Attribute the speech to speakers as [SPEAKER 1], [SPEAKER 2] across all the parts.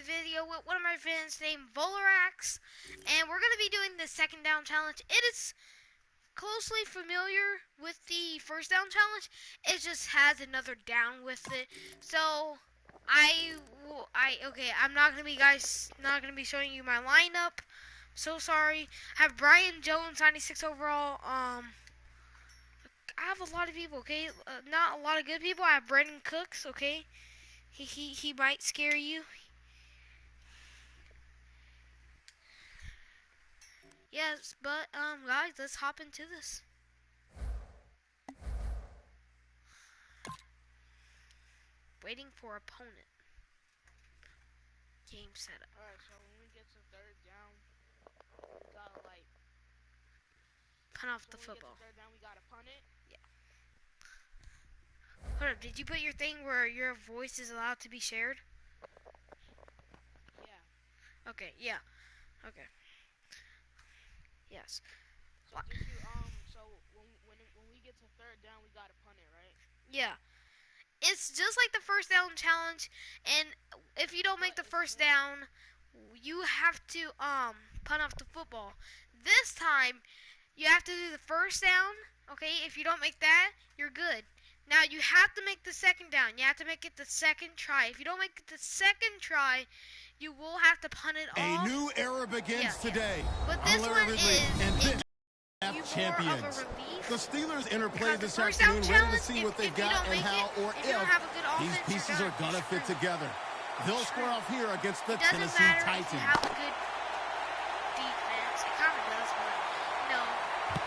[SPEAKER 1] this video with one of my friends named Volarax, and we're going to be doing the second down challenge. It is closely familiar with the first down challenge. It just has another down with it. So I'm not going to be showing you my lineup. So sorry. I have Brian Jones, 96 overall. I have a lot of people, okay? Not a lot of good people. I have Brandon Cooks, okay? He might scare you. Yes, but guys, let's hop into this. Waiting for opponent. Game setup.
[SPEAKER 2] Alright, so when we get to third down, we gotta
[SPEAKER 1] punt off the football.
[SPEAKER 2] Third down, we gotta punt it.
[SPEAKER 1] Yeah. Hold up, did you put your thing where your voice is allowed to be shared?
[SPEAKER 2] Yeah.
[SPEAKER 1] Okay, yeah. Okay. Yes.
[SPEAKER 2] So when we get to third down, we gotta punt it, right?
[SPEAKER 1] Yeah. It's just like the first down challenge, and if you don't make the first down, you have to punt off the football. This time, you have to do the first down, okay? If you don't make that, you're good. Now, you have to make the second down. You have to make it the second try. If you don't make it the second try, you will have to punt it off.
[SPEAKER 3] A new era begins today.
[SPEAKER 1] But this one is
[SPEAKER 3] champions. The Steelers interplay this
[SPEAKER 1] first
[SPEAKER 3] afternoon,
[SPEAKER 1] down
[SPEAKER 3] ready to see what they've got and how or if these pieces are going to fit together. They'll square off here against the Tennessee Titans.
[SPEAKER 1] If you have a good defense. It kind of does, but no.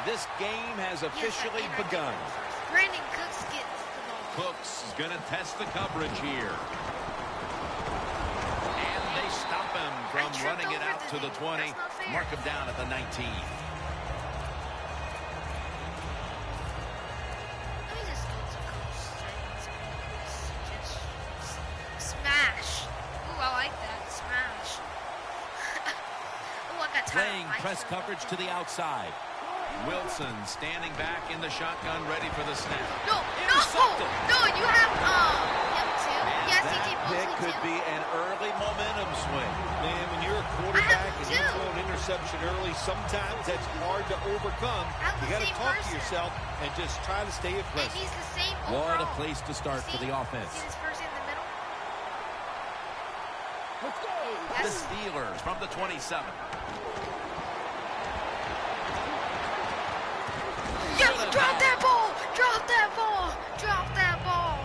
[SPEAKER 4] This game has officially begun.
[SPEAKER 1] Brandon Cooks gets the ball.
[SPEAKER 4] Cooks is going to test the coverage here. And they stop him from running it out to the 20. Mark him down at the 19. Playing press coverage to the outside. Wilson standing back in the shotgun, ready for the snap.
[SPEAKER 1] No, you have him too. Yes, he did.
[SPEAKER 4] That could be an early momentum swing.
[SPEAKER 5] Man, when you're a quarterback and you throw an interception early, sometimes that's hard to overcome. You got to talk to yourself and just try to stay aggressive.
[SPEAKER 1] And he's the same
[SPEAKER 4] What a place to start for the offense.
[SPEAKER 1] See this person in the middle?
[SPEAKER 5] Let's go.
[SPEAKER 4] The Steelers from the 27.
[SPEAKER 1] Drop that ball! Drop that ball! Drop that ball!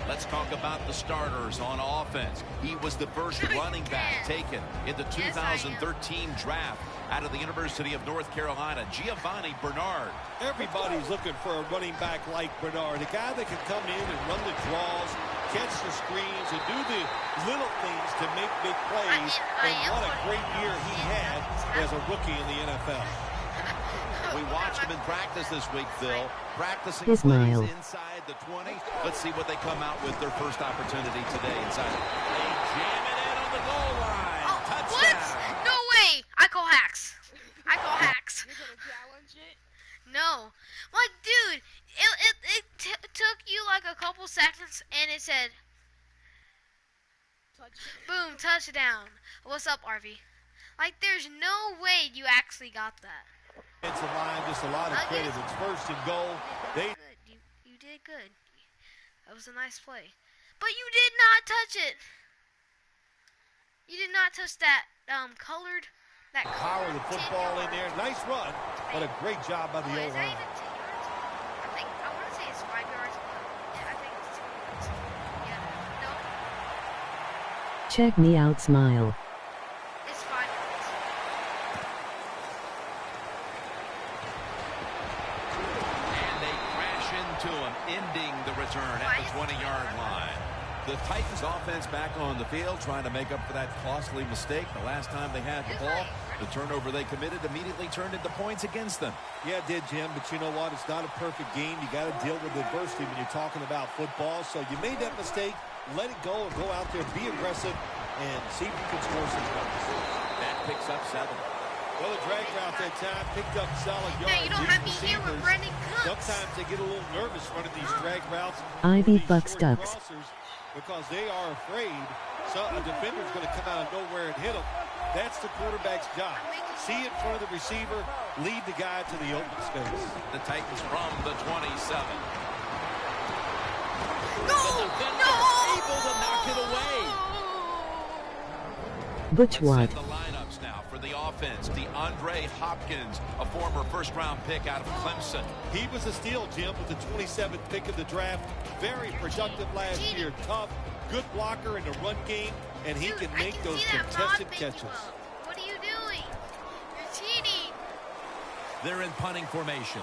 [SPEAKER 4] Let's talk about the starters on offense. He was the first running back taken in the 2013 draft out of the University of North Carolina, Giovanni Bernard.
[SPEAKER 5] Everybody's looking for a running back like Bernard, a guy that can come in and run the draws, catch the screens, and do the little things to make big plays. And what a great year he had as a rookie in the NFL.
[SPEAKER 4] We watched him in practice this week, Phil. Practicing
[SPEAKER 6] plays
[SPEAKER 4] inside the 20. Let's see what they come out with their first opportunity today inside. They jam it in on the goal line.
[SPEAKER 1] Oh,
[SPEAKER 4] touchdown.
[SPEAKER 1] What? No way. I call hacks.
[SPEAKER 2] You're gonna challenge it?
[SPEAKER 1] No. Like, dude, it took you like a couple seconds, and it said, boom, touchdown. What's up, RV? Like, there's no way you actually got that.
[SPEAKER 5] It's a line, just a lot of credit. It's first and goal.
[SPEAKER 1] You did good. That was a nice play. But you did not touch it. You did not touch that
[SPEAKER 5] power of the football in there. Nice run, but a great job by the O-line.
[SPEAKER 1] Is that even 2 yards? I want to say it's 5 yards. Yeah, I think it's 2 yards. Yeah. No.
[SPEAKER 6] Check me out, smile.
[SPEAKER 1] It's 5 yards.
[SPEAKER 4] To him, ending the return at the 20-yard line. The Titans offense back on the field trying to make up for that costly mistake the last time they had the ball. The turnover they committed immediately turned into points against them.
[SPEAKER 5] Yeah, it did, Jim, but you know what? It's not a perfect game. You got to deal with adversity when you're talking about football. So you made that mistake, let it go, and go out there, be aggressive, and see if you can score some points.
[SPEAKER 4] That picks up 7.
[SPEAKER 5] Well, the drag route that time picked up solid yards.
[SPEAKER 1] Yeah, you don't have me here with Brendan Cooks.
[SPEAKER 5] Sometimes they get a little nervous running these drag routes.
[SPEAKER 6] Ivy fucks ducks.
[SPEAKER 5] Because they are afraid a defender's going to come out of nowhere and hit them. That's the quarterback's job. See in front of the receiver, lead the guy to the open space.
[SPEAKER 4] The Titans from the 27.
[SPEAKER 1] No!
[SPEAKER 4] The defender able to knock it away.
[SPEAKER 6] Butch Watt.
[SPEAKER 4] The lineups now for the offense. DeAndre Hopkins, a former first-round pick out of Clemson.
[SPEAKER 5] He was a steal, Jim, with the 27th pick of the draft. Very productive last year. Tough, good blocker in the run game, and he can make those contested catches.
[SPEAKER 1] What are you doing? You're cheating.
[SPEAKER 3] They're in punting formation.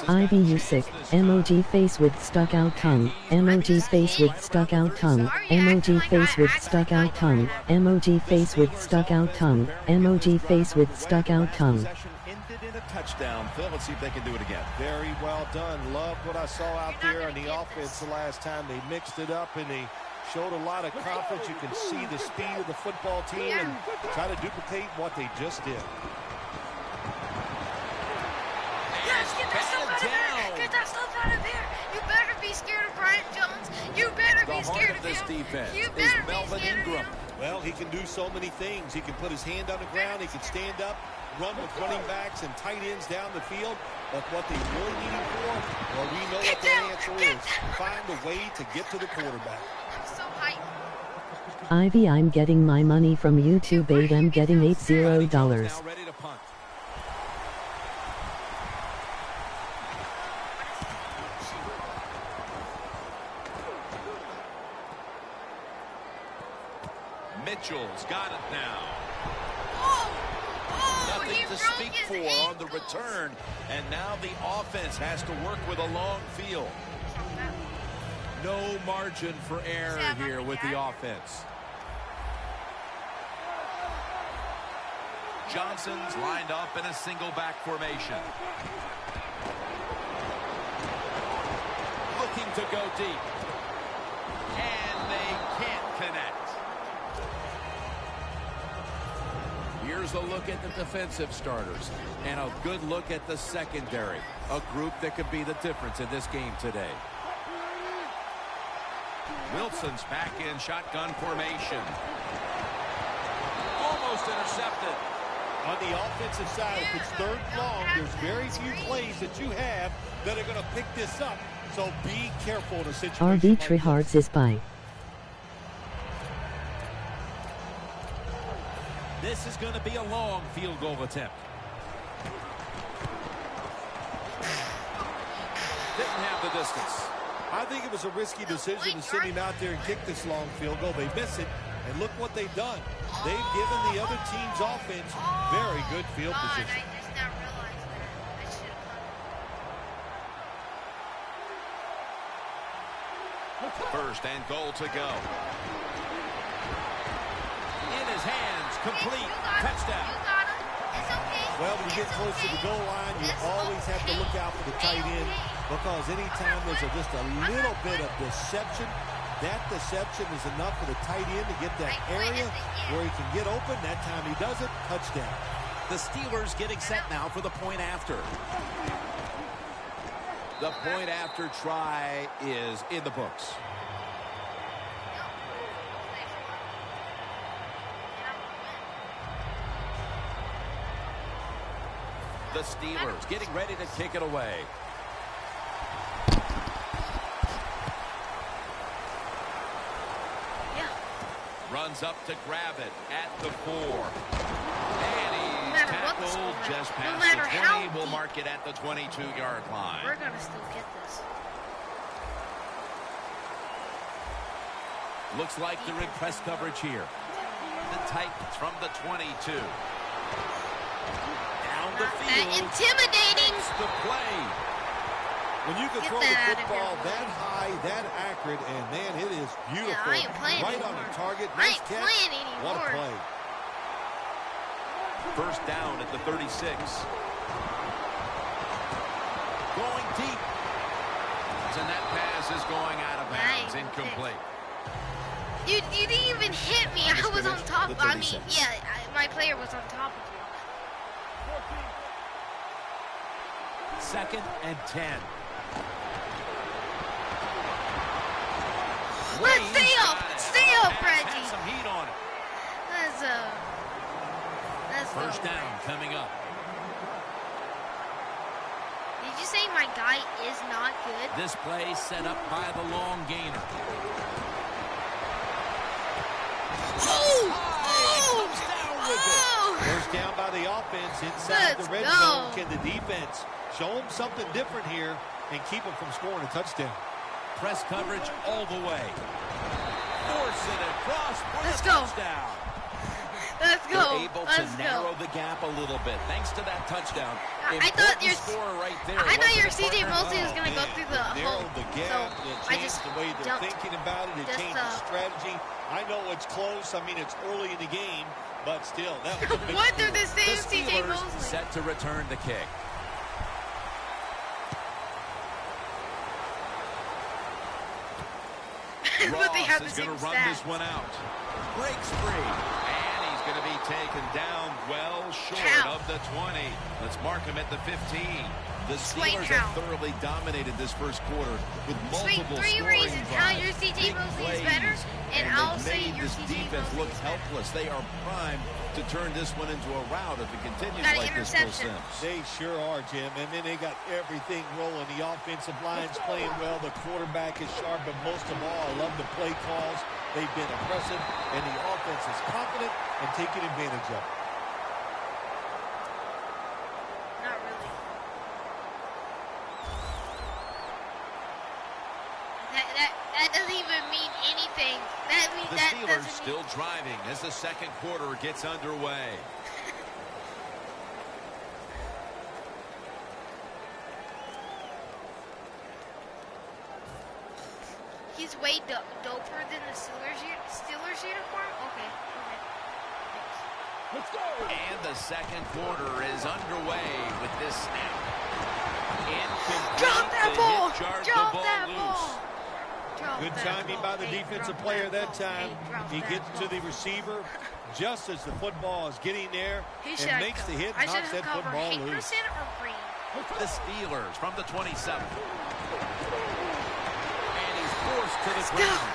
[SPEAKER 6] Ivy, you sick. Emoji face with stuck out tongue. Emoji face with stuck out tongue. Emoji face with stuck out tongue. Emoji face with stuck out tongue. Emoji face with stuck out tongue.
[SPEAKER 4] Ended in a touchdown. Phil, let's see if they can do it again.
[SPEAKER 5] Very well done. Love what I saw out there on the offense the last time. They mixed it up and they showed a lot of confidence. You can see the speed of the football team and try to duplicate what they just did.
[SPEAKER 1] Get that stuff out of here! Get that stuff out of here! You better be scared of Brian Jones. You better be scared of
[SPEAKER 4] this
[SPEAKER 1] him.
[SPEAKER 4] defense
[SPEAKER 1] You
[SPEAKER 4] is
[SPEAKER 1] better be
[SPEAKER 4] Melvin
[SPEAKER 1] scared
[SPEAKER 4] Ingram.
[SPEAKER 1] of him.
[SPEAKER 5] Well, he can do so many things. He can put his hand on the ground. He can stand up, run with running backs and tight ends down the field. But what they really need him for, well, we know what that answer is. Find a way to get to the quarterback.
[SPEAKER 1] I'm so hyped.
[SPEAKER 6] Ivy, I'm getting my money from YouTube, babe. I'm getting $80.
[SPEAKER 3] Now ready to punt.
[SPEAKER 4] Mitchell's got it now.
[SPEAKER 1] Nothing
[SPEAKER 4] to speak for on the return. And now the offense has to work with a long field.
[SPEAKER 3] No margin for error here with the offense.
[SPEAKER 4] Johnson's lined up in a single back formation. Looking to go deep. And they can't connect.
[SPEAKER 3] Here's a look at the defensive starters and a good look at the secondary. A group that could be the difference in this game today.
[SPEAKER 4] Wilson's back in shotgun formation. Almost intercepted.
[SPEAKER 5] On the offensive side, if it's third and long, there's very few plays that you have that are going to pick this up. So be careful in a situation
[SPEAKER 6] RV
[SPEAKER 5] like
[SPEAKER 6] Trehards is by.
[SPEAKER 3] This is going to be a long field goal attempt.
[SPEAKER 4] Didn't have the distance.
[SPEAKER 5] I think it was a risky decision to send him out there and kick this long field goal. They miss it, and look what they've done. They've given the other team's offense very good field position.
[SPEAKER 1] I just now realized that. I should have.
[SPEAKER 4] First and goal to go.
[SPEAKER 3] In his hands, complete, touchdown.
[SPEAKER 1] You got him. It's okay.
[SPEAKER 5] Well, when you get close to the goal line, you always have to look out for the tight end because anytime there's just a little bit of deception, that deception is enough for the tight end to get that area where he can get open. That time he does it, touchdown.
[SPEAKER 3] The Steelers getting set now for the point after. The point after try is in the books. The Steelers getting ready to kick it away. Runs up to grab it at the 4. And he's tackled just past the 20. We'll mark it at the 22-yard line.
[SPEAKER 1] We're going to still get this.
[SPEAKER 3] Looks like they're in press coverage here.
[SPEAKER 4] The Titans from the 22.
[SPEAKER 3] Down the field.
[SPEAKER 1] Intimidating.
[SPEAKER 3] The play.
[SPEAKER 5] When you can throw the football that high, that accurate, and man, it is beautiful.
[SPEAKER 1] Yeah, I ain't playing
[SPEAKER 5] right
[SPEAKER 1] anymore.
[SPEAKER 5] on the target.
[SPEAKER 1] I
[SPEAKER 5] Nice
[SPEAKER 1] ain't
[SPEAKER 5] catch.
[SPEAKER 1] playing anymore.
[SPEAKER 5] What a play.
[SPEAKER 4] First down at the 36.
[SPEAKER 3] Going deep. yards, and that pass is going out of bounds. Incomplete.
[SPEAKER 1] You didn't even hit me. I was on top. I mean, yeah, my player was on top of you.
[SPEAKER 3] 2nd and 10.
[SPEAKER 1] Let's stay up, Reggie.
[SPEAKER 3] Had some heat on it.
[SPEAKER 1] That's
[SPEAKER 3] first down coming up.
[SPEAKER 1] Did you say my guy is not good?
[SPEAKER 3] This play set up by the long gainer.
[SPEAKER 5] First down by the offense inside the red zone. Can the defense show them something different here and keep them from scoring a touchdown?
[SPEAKER 3] Press coverage all the way. Force it across for
[SPEAKER 1] Let's
[SPEAKER 3] the
[SPEAKER 1] go.
[SPEAKER 3] touchdown.
[SPEAKER 1] Let's go.
[SPEAKER 3] They're able to narrow the gap a little bit thanks to that touchdown.
[SPEAKER 1] I thought your
[SPEAKER 3] score right there.
[SPEAKER 1] I thought your CJ Mosley was gonna go through the hole.
[SPEAKER 5] The gap, it changed the way they're thinking about it. It changed the strategy. I know it's close. I mean, it's early in the game, but still, that was a big
[SPEAKER 1] What through the same
[SPEAKER 3] the
[SPEAKER 1] CJ Mosley?
[SPEAKER 3] Set to return the kick.
[SPEAKER 1] But they have
[SPEAKER 3] Ross
[SPEAKER 1] the
[SPEAKER 3] is going
[SPEAKER 1] same
[SPEAKER 3] to run
[SPEAKER 1] stats.
[SPEAKER 3] this one out. Breaks free. And he's going to be taken down well short of the 20. Let's mark him at the 15. The Steelers have thoroughly dominated this first quarter with multiple
[SPEAKER 1] three
[SPEAKER 3] scoring
[SPEAKER 1] reasons
[SPEAKER 3] drives,
[SPEAKER 1] how your CJ
[SPEAKER 3] big
[SPEAKER 1] Mosley is
[SPEAKER 3] plays,
[SPEAKER 1] better, and I'll
[SPEAKER 3] they've
[SPEAKER 1] say
[SPEAKER 3] made
[SPEAKER 1] your
[SPEAKER 3] this
[SPEAKER 1] CJ
[SPEAKER 3] defense
[SPEAKER 1] Mosley
[SPEAKER 3] look
[SPEAKER 1] is better.
[SPEAKER 3] helpless. They are primed to turn this one into a rout if it continues
[SPEAKER 1] Got an
[SPEAKER 3] like this, Phil
[SPEAKER 1] interception.
[SPEAKER 3] Simms.
[SPEAKER 5] They sure are, Jim. And then they got everything rolling. The offensive line's playing well. The quarterback is sharp. But most of all, I love the play calls. They've been impressive. And the offense is confident and taking advantage of it.
[SPEAKER 1] Not really. That doesn't even mean anything.
[SPEAKER 3] The Steelers still driving as the second quarter gets underway.
[SPEAKER 1] He's way doper than the Steelers uniform? Okay.
[SPEAKER 3] Let's go. And the second quarter is underway with this snap.
[SPEAKER 1] Drop that ball!
[SPEAKER 3] Drop that
[SPEAKER 1] ball!
[SPEAKER 5] Good timing by the defensive player that time. He gets to the receiver just as the football is getting there and makes the hit, knocks that football loose.
[SPEAKER 1] Or green?
[SPEAKER 3] The Steelers from the 27. And he's forced to the ground.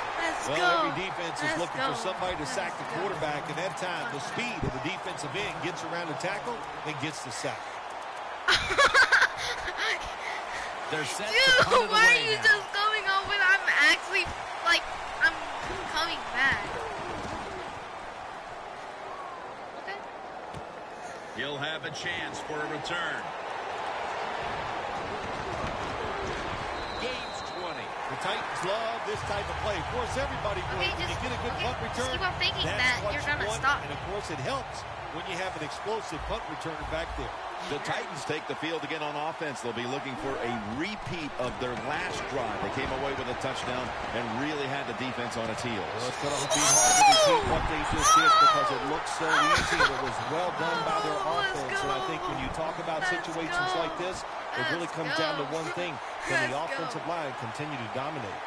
[SPEAKER 5] Well, every defense is looking for somebody to sack the quarterback, and that time the speed of the defensive end gets around the tackle and gets the sack.
[SPEAKER 3] They're set
[SPEAKER 1] Dude,
[SPEAKER 3] to punt it
[SPEAKER 1] why are
[SPEAKER 3] away
[SPEAKER 1] you
[SPEAKER 3] now.
[SPEAKER 1] just going on when I'm actually, like, I'm coming back? Okay.
[SPEAKER 3] He'll have a chance for a return. Gains 20.
[SPEAKER 5] The Titans love this type of play. Of course, everybody would. When you get a good punt return,
[SPEAKER 1] keep on thinking
[SPEAKER 5] that's
[SPEAKER 1] that
[SPEAKER 5] what
[SPEAKER 1] you're
[SPEAKER 5] you
[SPEAKER 1] gonna
[SPEAKER 5] want.
[SPEAKER 1] stop.
[SPEAKER 5] And, of course, it helps when you have an explosive punt returner back there.
[SPEAKER 4] The Titans take the field again on offense. They'll be looking for a repeat of their last drive. They came away with a touchdown and really had the defense on its heels.
[SPEAKER 5] Well, it's going to be hard to repeat what they just did because it looked so easy. It was well done by their offense. And I think when you talk about situations like this, it really comes down to one thing. Can the offensive line continue to dominate?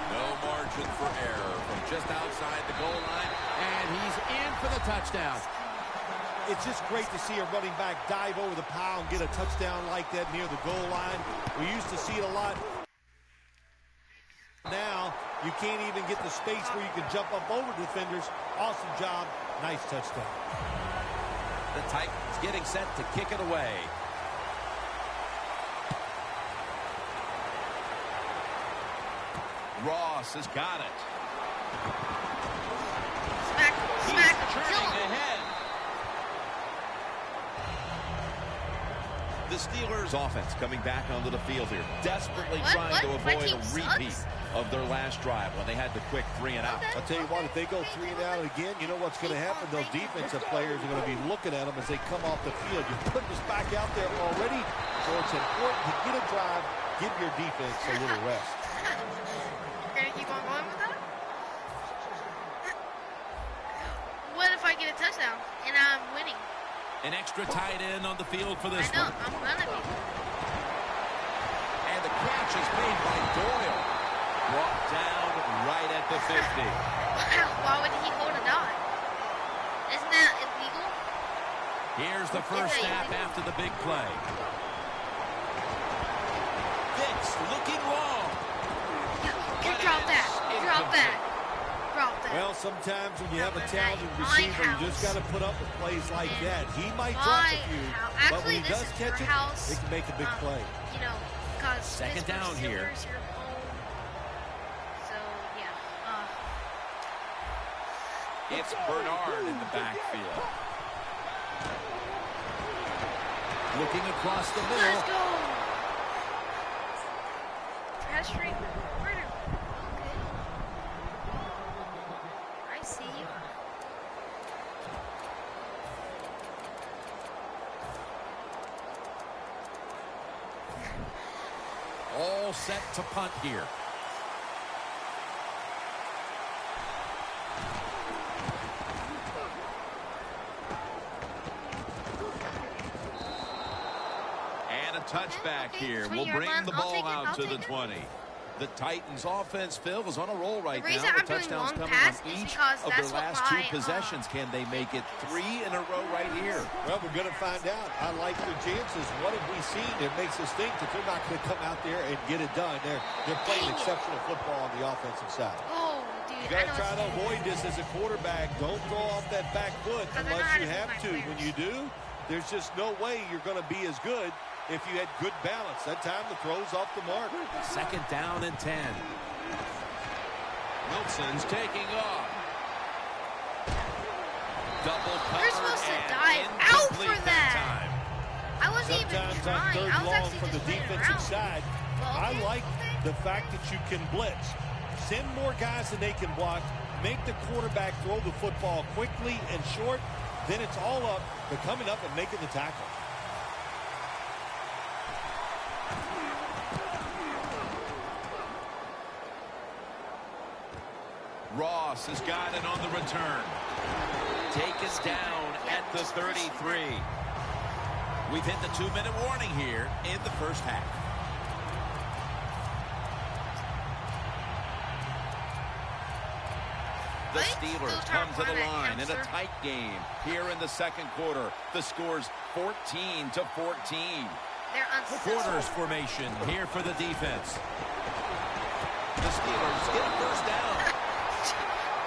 [SPEAKER 3] No margin for error from just outside the goal line. And he's in for the touchdown.
[SPEAKER 5] It's just great to see a running back dive over the pile and get a touchdown like that near the goal line. We used to see it a lot. Now, you can't even get the space where you can jump up over defenders. Awesome job. Nice touchdown.
[SPEAKER 3] The Titans getting set to kick it away.
[SPEAKER 4] Ross has got it.
[SPEAKER 1] Smack,
[SPEAKER 3] Turning ahead.
[SPEAKER 4] The Steelers offense coming back onto the field here, desperately trying to avoid a repeat of their last drive when they had the quick 3 and out.
[SPEAKER 5] I'll tell you what, if they go 3 and out again, you know what's going to happen? Those defensive players are going to be looking at them as they come off the field. You're putting us back out there already, so it's important to get a drive, give your defense a little rest.
[SPEAKER 1] You're going to keep on going with that? What if I get a touchdown and I'm winning?
[SPEAKER 3] An extra tight end on the field for this
[SPEAKER 1] I know,
[SPEAKER 3] one.
[SPEAKER 1] I'm gonna be.
[SPEAKER 3] is made by Doyle. Brought down right at the 50.
[SPEAKER 1] Why would he hold it on? Isn't that illegal?
[SPEAKER 3] Here's the first snap after the big play. Fitz looking long.
[SPEAKER 1] You drop that. Drop that. Drop that.
[SPEAKER 5] Well, sometimes when you have a talented receiver, you just got to put up with plays like that. He might drop a few, but when he does catch it, it can make a big play.
[SPEAKER 1] You know, because
[SPEAKER 3] second down here.
[SPEAKER 1] So, yeah.
[SPEAKER 3] It's Bernard in the backfield. Looking across the middle.
[SPEAKER 1] Let's go. Pressuring Bernard. Okay. I see you.
[SPEAKER 3] All set to punt here. And a touchback here. We'll bring the ball out to the 20. The Titans offense, Phil, is on a roll right now. The touchdowns coming on each of their last two possessions. Can they make it 3 in a row right here?
[SPEAKER 5] Well, we're going to find out. I like their chances. What have we seen that makes us think that they're not going to come out there and get it done? They're playing exceptional football on the offensive side.
[SPEAKER 1] Oh, dude.
[SPEAKER 5] You got to try to avoid this as a quarterback. Don't throw off that back foot unless you have to. When you do, there's just no way you're going to be as good if you had good balance. That time the throw's off the mark.
[SPEAKER 3] Second down and 10. Wilson's taking off. Double cover.
[SPEAKER 1] You're supposed to dive out for that. I wasn't even trying. I was actually
[SPEAKER 5] for the defensive side. I like the fact that you can blitz. Send more guys than they can block. Make the quarterback throw the football quickly and short. Then it's all up to coming up and making the tackle.
[SPEAKER 3] Ross has got it on the return. Taken down at the 33. We've hit the 2-minute warning here in the first half. The Steelers come to the line in a tight game here in the second quarter. The score's 14-14. Quarters formation here for the defense. The Steelers get a first down.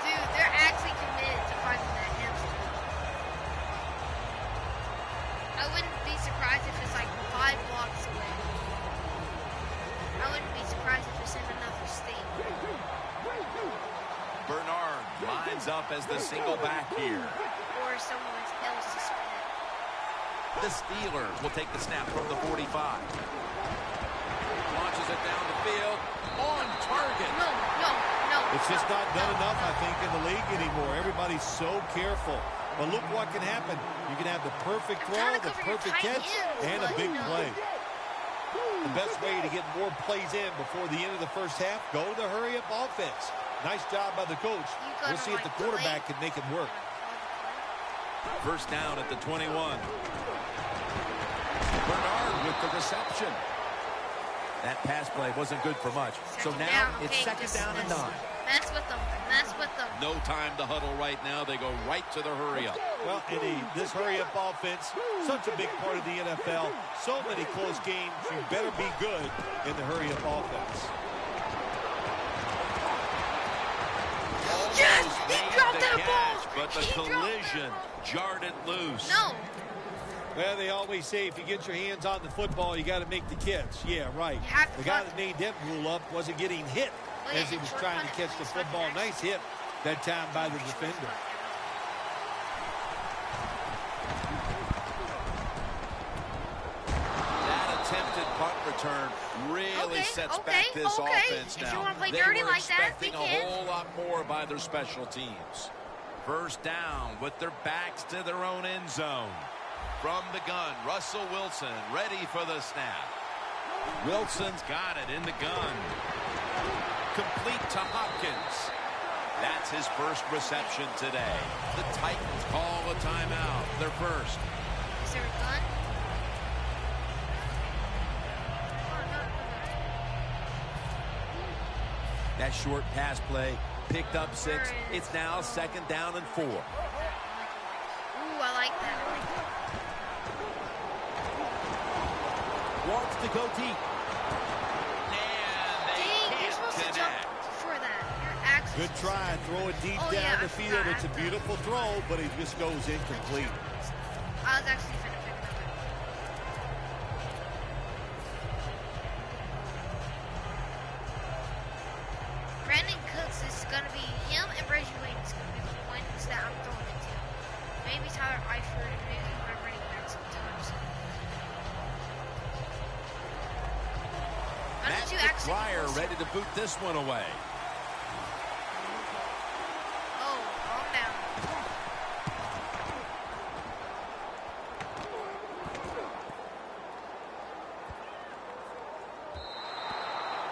[SPEAKER 1] Dude, they're actually committed to finding that hamster. I wouldn't be surprised if it's like 5 blocks away. I wouldn't be surprised if it's in another state.
[SPEAKER 3] Bernard lines up as the single back here.
[SPEAKER 1] Or someone else to spin.
[SPEAKER 3] The Steelers will take the snap from the 45. Launches it down the field. On target.
[SPEAKER 1] No.
[SPEAKER 5] It's just not done enough, I think, in the league anymore. Everybody's so careful. But look what can happen. You can have the perfect throw, the perfect catch, and a big play. The best way to get more plays in before the end of the first half, go the hurry-up offense. Nice job by the coach. We'll see if the quarterback can make it work.
[SPEAKER 3] First down at the 21. Bernard with the reception. That pass play wasn't good for much. So now it's second down and 9.
[SPEAKER 1] Mess with them.
[SPEAKER 3] No time to huddle right now. They go right to the hurry-up.
[SPEAKER 5] Well, indeed, this hurry-up offense, such a big part of the NFL. So many close games. You better be good in the hurry-up offense.
[SPEAKER 1] Yes! He dropped that
[SPEAKER 3] catch,
[SPEAKER 1] ball!
[SPEAKER 3] But the collision jarred it loose.
[SPEAKER 1] No.
[SPEAKER 5] Well, they always say if you get your hands on the football, you got to make the catch. Yeah, right. The guy that made that rule up wasn't getting hit as he was trying to catch the football. Nice hit that time by the defender.
[SPEAKER 3] That attempted punt return really sets back this offense now.
[SPEAKER 1] If you want to play
[SPEAKER 3] they
[SPEAKER 1] dirty
[SPEAKER 3] were
[SPEAKER 1] like that,
[SPEAKER 3] expecting a whole lot more by their special teams. First down with their backs to their own end zone. From the gun, Russell Wilson ready for the snap. Wilson's got it in the gun. Complete to Hopkins. That's his first reception today. The Titans call a timeout. Their first.
[SPEAKER 1] Is there a gun?
[SPEAKER 3] that short pass play. Picked up 6. It's now 2nd down and 4.
[SPEAKER 1] Ooh, I like that.
[SPEAKER 5] Wants to go deep.
[SPEAKER 3] And they
[SPEAKER 1] Dang, you're
[SPEAKER 3] can't
[SPEAKER 1] supposed to jump
[SPEAKER 3] connect.
[SPEAKER 1] for that. You're actually
[SPEAKER 5] Good try. Throw it deep
[SPEAKER 1] Oh,
[SPEAKER 5] down
[SPEAKER 1] yeah,
[SPEAKER 5] the
[SPEAKER 1] I
[SPEAKER 5] field.
[SPEAKER 1] forgot.
[SPEAKER 5] It's a beautiful throw, but it just goes incomplete.
[SPEAKER 1] I was actually finna pick that up. Brandon Cooks is gonna be him and Reggie Wayne's gonna be the ones that I'm throwing it to. Maybe Tyler Eifert and maybe my running back sometimes. Why
[SPEAKER 3] Matt
[SPEAKER 1] don't you actually
[SPEAKER 3] Fryer
[SPEAKER 1] post
[SPEAKER 3] ready
[SPEAKER 1] it?
[SPEAKER 3] to boot this one away.
[SPEAKER 1] Oh, calm down.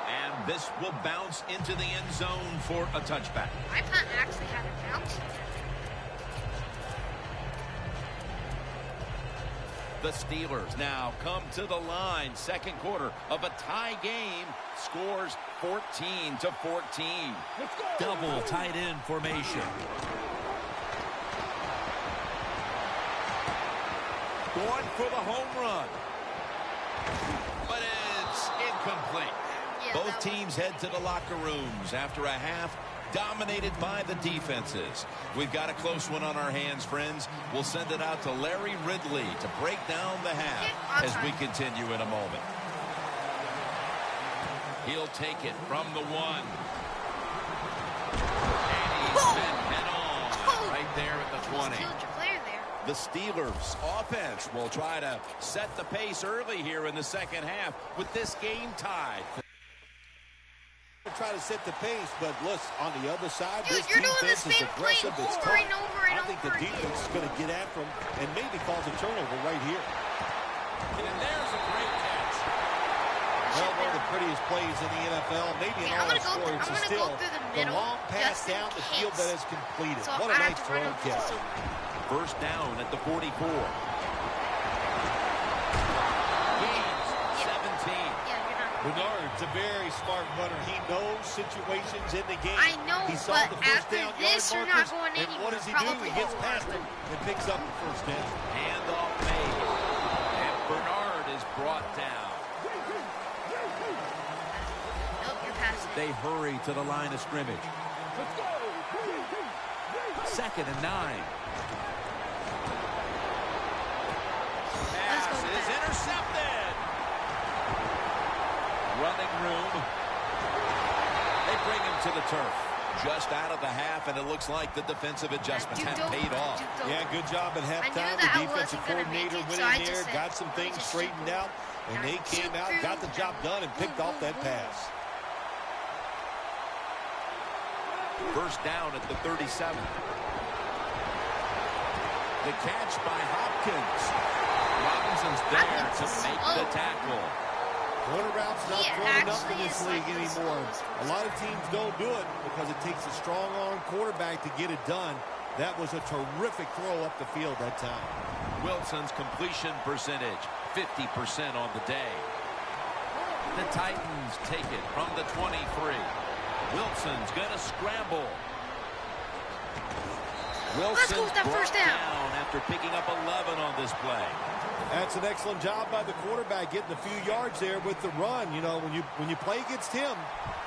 [SPEAKER 3] And this will bounce into the end zone for a touchback.
[SPEAKER 1] My punt actually had a bounce.
[SPEAKER 3] The Steelers now come to the line. 2nd quarter of a tie game. Scores 14-14. Double tight end formation. Going for the home run. But it's incomplete.
[SPEAKER 1] Yeah,
[SPEAKER 3] Both teams head to the locker rooms after a half dominated by the defenses. We've got a close one on our hands, friends. We'll send it out to Larry Ridley to break down the half as we continue in a moment. He'll take it from the 1. And he's been head on right there at the 20.
[SPEAKER 1] Killed your player there.
[SPEAKER 3] The Steelers offense will try to set the pace early here in the 2nd half with this game tied.
[SPEAKER 5] Try to set the pace, but look, on the other side,
[SPEAKER 1] Dude,
[SPEAKER 5] this
[SPEAKER 1] you're doing
[SPEAKER 5] defense
[SPEAKER 1] the
[SPEAKER 5] is
[SPEAKER 1] same play
[SPEAKER 5] aggressive. It's
[SPEAKER 1] over
[SPEAKER 5] tough.
[SPEAKER 1] and over and
[SPEAKER 5] I think the
[SPEAKER 1] over again.
[SPEAKER 5] defense is going to get after him and maybe cause a turnover right here.
[SPEAKER 3] And there's a great catch.
[SPEAKER 5] Well, one of the prettiest plays in the NFL, maybe in all sports, is still
[SPEAKER 1] through the
[SPEAKER 5] the
[SPEAKER 1] middle,
[SPEAKER 5] long pass
[SPEAKER 1] just in
[SPEAKER 5] down the
[SPEAKER 1] case.
[SPEAKER 5] field that is completed.
[SPEAKER 1] So
[SPEAKER 5] What a
[SPEAKER 1] I
[SPEAKER 5] nice
[SPEAKER 1] have to
[SPEAKER 5] throw
[SPEAKER 1] run
[SPEAKER 5] and
[SPEAKER 1] over
[SPEAKER 5] catch.
[SPEAKER 1] to
[SPEAKER 3] 1st down at the 44. Gains 17.
[SPEAKER 1] Yeah, you're not.
[SPEAKER 5] Bernard's a very smart runner. He knows situations in the game.
[SPEAKER 1] I know,
[SPEAKER 5] he saw
[SPEAKER 1] but
[SPEAKER 5] the first
[SPEAKER 1] after
[SPEAKER 5] down
[SPEAKER 1] this,
[SPEAKER 5] yard
[SPEAKER 1] you're not
[SPEAKER 5] markers,
[SPEAKER 1] going
[SPEAKER 5] and
[SPEAKER 1] anywhere.
[SPEAKER 5] what does he do?
[SPEAKER 1] Probably
[SPEAKER 5] He gets
[SPEAKER 1] forward.
[SPEAKER 5] past him and picks up the 1st down.
[SPEAKER 3] Handoff made. And Bernard is brought down.
[SPEAKER 1] Nope, you're passing.
[SPEAKER 3] They hurry to the line of scrimmage. 2nd and 9. Pass is intercepted. Running room. They bring him to the turf. Just out of the half, and it looks like the defensive adjustments have paid off.
[SPEAKER 5] Yeah, good job at halftime.
[SPEAKER 1] that I
[SPEAKER 5] The defensive
[SPEAKER 1] wasn't gonna make
[SPEAKER 5] coordinator
[SPEAKER 1] it,
[SPEAKER 5] went
[SPEAKER 1] so I
[SPEAKER 5] in there,
[SPEAKER 1] just said,
[SPEAKER 5] got some
[SPEAKER 1] let me
[SPEAKER 5] things
[SPEAKER 1] just
[SPEAKER 5] straightened out, and they came out, got the job done, and picked off that pass.
[SPEAKER 3] 1st down at the 37. The catch by Hopkins. Robinson's there to make the tackle.
[SPEAKER 5] Quarter routes not
[SPEAKER 1] He
[SPEAKER 5] thrown enough in
[SPEAKER 1] actually
[SPEAKER 5] this
[SPEAKER 1] is
[SPEAKER 5] league
[SPEAKER 1] like the
[SPEAKER 5] anymore.
[SPEAKER 1] slowest
[SPEAKER 5] A lot of teams don't do it because it takes a strong arm quarterback to get it done. That was a terrific throw up the field that time.
[SPEAKER 3] Wilson's completion percentage, 50% on the day. The Titans take it from the 23. Wilson's going to scramble. Wilson's
[SPEAKER 1] that
[SPEAKER 3] brought
[SPEAKER 1] first down.
[SPEAKER 3] after picking up 11 on this play.
[SPEAKER 5] That's an excellent job by the quarterback getting a few yards there with the run. You know, when you play against him,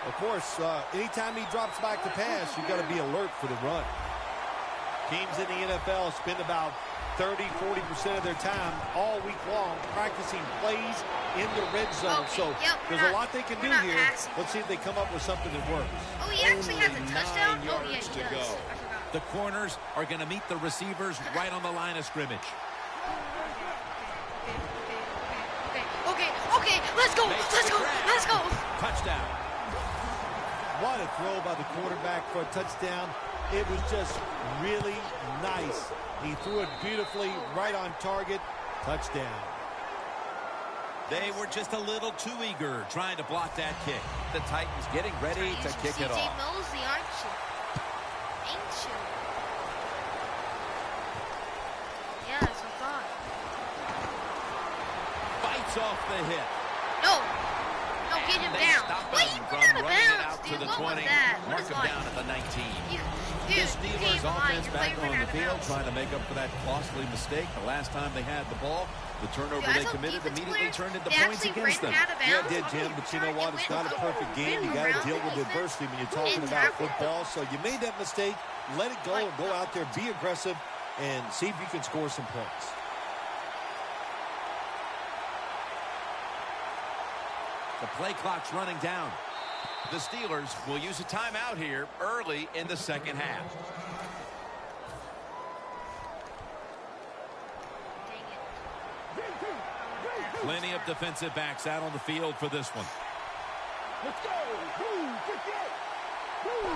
[SPEAKER 5] of course, anytime he drops back to pass, you've got to be alert for the run. Teams in the NFL spend about 30-40% of their time all week long practicing plays in the red zone.
[SPEAKER 1] Okay,
[SPEAKER 5] So
[SPEAKER 1] yep,
[SPEAKER 5] there's a lot they can do here.
[SPEAKER 1] passing.
[SPEAKER 5] Let's see if they come up with something that works.
[SPEAKER 1] Oh, he actually has a
[SPEAKER 3] Only
[SPEAKER 1] touchdown?
[SPEAKER 3] 9
[SPEAKER 1] Oh, yeah,
[SPEAKER 3] yards
[SPEAKER 1] he
[SPEAKER 3] to
[SPEAKER 1] does.
[SPEAKER 3] go.
[SPEAKER 1] I forgot.
[SPEAKER 3] The corners are going to meet the receivers right on the line of scrimmage.
[SPEAKER 1] Okay, let's go, let's go.
[SPEAKER 3] Touchdown.
[SPEAKER 5] What a throw by the quarterback for a touchdown. It was just really nice. He threw it beautifully, right on target. Touchdown.
[SPEAKER 3] They were just a little too eager trying to block that kick. The Titans getting ready to kick it off.
[SPEAKER 1] Mosley, aren't you? Ain't you? Yeah, that's what I thought.
[SPEAKER 3] Bites off the hit.
[SPEAKER 1] No. No, get him
[SPEAKER 3] They
[SPEAKER 1] down.
[SPEAKER 3] stop
[SPEAKER 1] Wait,
[SPEAKER 3] him
[SPEAKER 1] you
[SPEAKER 3] from
[SPEAKER 1] went out of
[SPEAKER 3] running it
[SPEAKER 1] bounds,
[SPEAKER 3] out to
[SPEAKER 1] dude.
[SPEAKER 3] the
[SPEAKER 1] What
[SPEAKER 3] 20.
[SPEAKER 1] was that? What
[SPEAKER 3] Mark
[SPEAKER 1] is
[SPEAKER 3] him
[SPEAKER 1] life?
[SPEAKER 3] down at the 19.
[SPEAKER 1] Dude,
[SPEAKER 3] The Steelers offense back on the field trying to make up for that costly mistake. The last time they had the ball, the turnover they committed immediately turned into points against them.
[SPEAKER 5] Yeah, it did, Jim, but you know what? It's not a perfect game. You got to deal with adversity when you're talking about football. So you made that mistake. Let it go and go out there, be aggressive, and see if you can score some points.
[SPEAKER 3] The play clock's running down. The Steelers will use a timeout here early in the second half. Plenty of defensive backs out on the field for this one.
[SPEAKER 4] Let's go.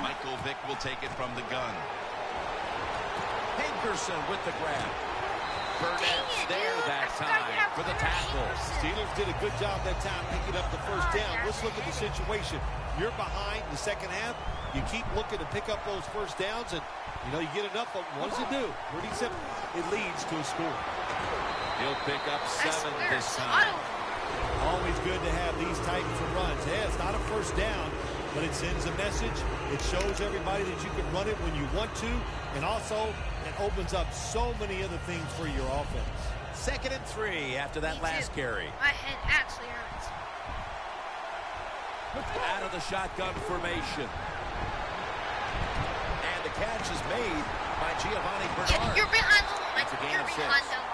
[SPEAKER 3] Michael Vick will take it from the gun. Hankerson with the grab. Burnett's there that time for the tackle.
[SPEAKER 5] Steelers did a good job that time picking up the first down. Let's look at the situation. You're behind the second half. You keep looking to pick up those first downs, and you get enough of them. What does it do? Pretty simple. It leads to a score.
[SPEAKER 3] He'll pick up 7 this time.
[SPEAKER 5] Always good to have these types of runs. Yeah, it's not a first down, but it sends a message. It shows everybody that you can run it when you want to, and also it opens up so many other things for your offense.
[SPEAKER 3] 2nd and 3 after that last carry.
[SPEAKER 1] My head actually hurts.
[SPEAKER 3] Out of the shotgun formation. And the catch is made by Giovanni Bernard.
[SPEAKER 1] You're behind the line.
[SPEAKER 3] It's a gain
[SPEAKER 1] You're
[SPEAKER 3] of 6.
[SPEAKER 1] behind the line.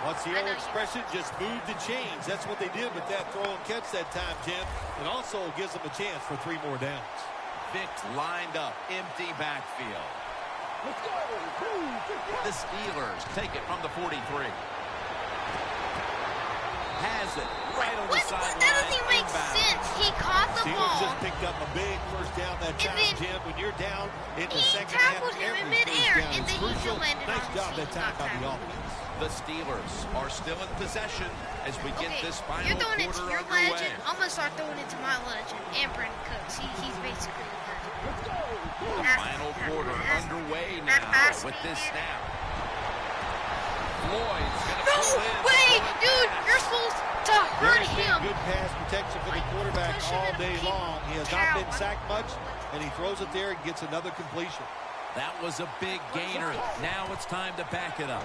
[SPEAKER 5] What's the old expression? Just move the chains. That's what they did with that throw and catch that time, Jim. It also gives them a chance for 3 more downs.
[SPEAKER 3] Vick lined up, empty backfield.
[SPEAKER 4] Let's go.
[SPEAKER 3] The Steelers take it from the 43. Has it right on the sideline.
[SPEAKER 1] That doesn't make sense. He caught the
[SPEAKER 5] Steelers
[SPEAKER 1] ball.
[SPEAKER 5] just picked up a big first down that time,
[SPEAKER 1] then
[SPEAKER 5] Jim. When you're down in the
[SPEAKER 1] he
[SPEAKER 5] second half,
[SPEAKER 1] tackled him in
[SPEAKER 5] every
[SPEAKER 1] midair,
[SPEAKER 5] first down
[SPEAKER 1] and
[SPEAKER 5] is
[SPEAKER 1] then he
[SPEAKER 5] crucial.
[SPEAKER 1] still landed
[SPEAKER 5] Nice
[SPEAKER 1] on his
[SPEAKER 5] job
[SPEAKER 1] feet.
[SPEAKER 5] that time by the offense.
[SPEAKER 3] The Steelers are still in possession as we get this final
[SPEAKER 1] you're throwing it to
[SPEAKER 3] quarter
[SPEAKER 1] your
[SPEAKER 3] underway.
[SPEAKER 1] legend. I'm going to start throwing it to my legend, and Brandon Cooks. He's basically good.
[SPEAKER 3] Final quarter underway now with this snap. Floyd's going to pull in.
[SPEAKER 1] Wait, dude, you're supposed to hurt
[SPEAKER 5] There's been
[SPEAKER 1] him.
[SPEAKER 5] good pass protection for the quarterback all day long. He has not been sacked much, and he throws it there and gets another completion.
[SPEAKER 3] That was a big gainer. Now it's time to back it up.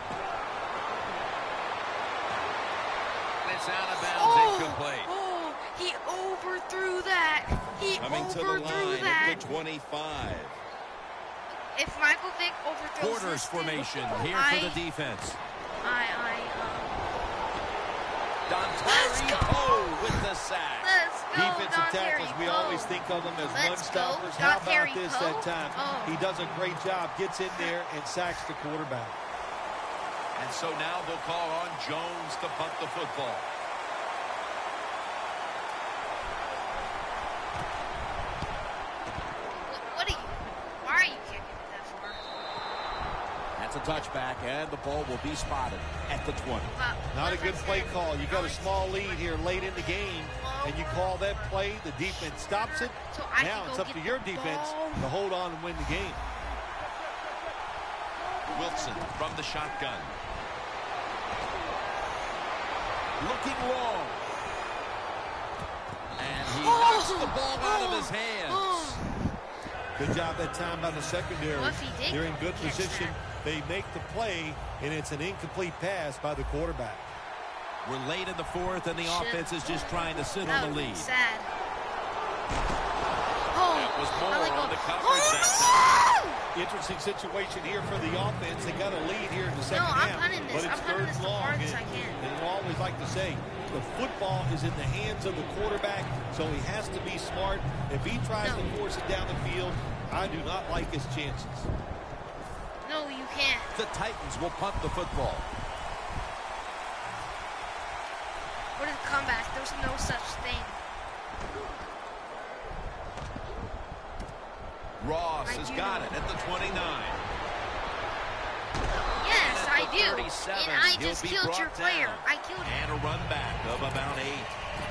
[SPEAKER 3] It's out of bounds, incomplete.
[SPEAKER 1] Oh, he overthrew that. He
[SPEAKER 3] Coming to the
[SPEAKER 1] overthrew
[SPEAKER 3] line
[SPEAKER 1] that.
[SPEAKER 3] at the 25.
[SPEAKER 1] If Michael Vick overthrows
[SPEAKER 3] Quarters
[SPEAKER 1] this
[SPEAKER 3] formation
[SPEAKER 1] dude,
[SPEAKER 3] here for the defense.
[SPEAKER 1] Let's
[SPEAKER 3] Dontari
[SPEAKER 1] go.
[SPEAKER 3] Poe with the sack.
[SPEAKER 1] Let's go,
[SPEAKER 5] Defensive tackles, we always think of them as run stoppers. How about this that time? He does a great job, gets in there and sacks the quarterback.
[SPEAKER 3] And so now they'll call on Jones to punt the football.
[SPEAKER 1] What are you? Why are you kicking it that far?
[SPEAKER 3] That's a touchback, and the ball will be spotted at the 20.
[SPEAKER 5] Not a good play call. You got a small lead here late in the game, and you call that play. The defense stops it. Now it's up to your defense to hold on and win the game.
[SPEAKER 3] Wilson from the shotgun. Looking long. And he knocks the ball out of his hands.
[SPEAKER 5] Good job that time by the secondary.
[SPEAKER 1] Well, if he did
[SPEAKER 5] They're in good
[SPEAKER 1] catch
[SPEAKER 5] position. They make the play, and it's an incomplete pass by the quarterback.
[SPEAKER 3] We're late in the fourth, and the offense is just trying to sit on the lead.
[SPEAKER 1] Sad.
[SPEAKER 3] That was more on the coverage that time.
[SPEAKER 5] Interesting situation here for the offense. They got a lead here in the second
[SPEAKER 1] I'm
[SPEAKER 5] half,
[SPEAKER 1] punting this.
[SPEAKER 5] but it's
[SPEAKER 1] I'm punting
[SPEAKER 5] third
[SPEAKER 1] this
[SPEAKER 5] and
[SPEAKER 1] the
[SPEAKER 5] long.
[SPEAKER 1] farthest I can.
[SPEAKER 5] And I always like to say, the football is in the hands of the quarterback, so he has to be smart. If he tries to force it down the field, I do not like his chances.
[SPEAKER 1] No, you can't.
[SPEAKER 3] The Titans will punt the football.
[SPEAKER 1] What is a comeback? There's no such thing.
[SPEAKER 3] Ross has got it at the 29.
[SPEAKER 1] Yes, I do.
[SPEAKER 3] 37.
[SPEAKER 1] And I
[SPEAKER 3] He'll
[SPEAKER 1] just
[SPEAKER 3] be
[SPEAKER 1] killed
[SPEAKER 3] brought
[SPEAKER 1] your player.
[SPEAKER 3] down.
[SPEAKER 1] I killed him.
[SPEAKER 3] And a run back of about 8.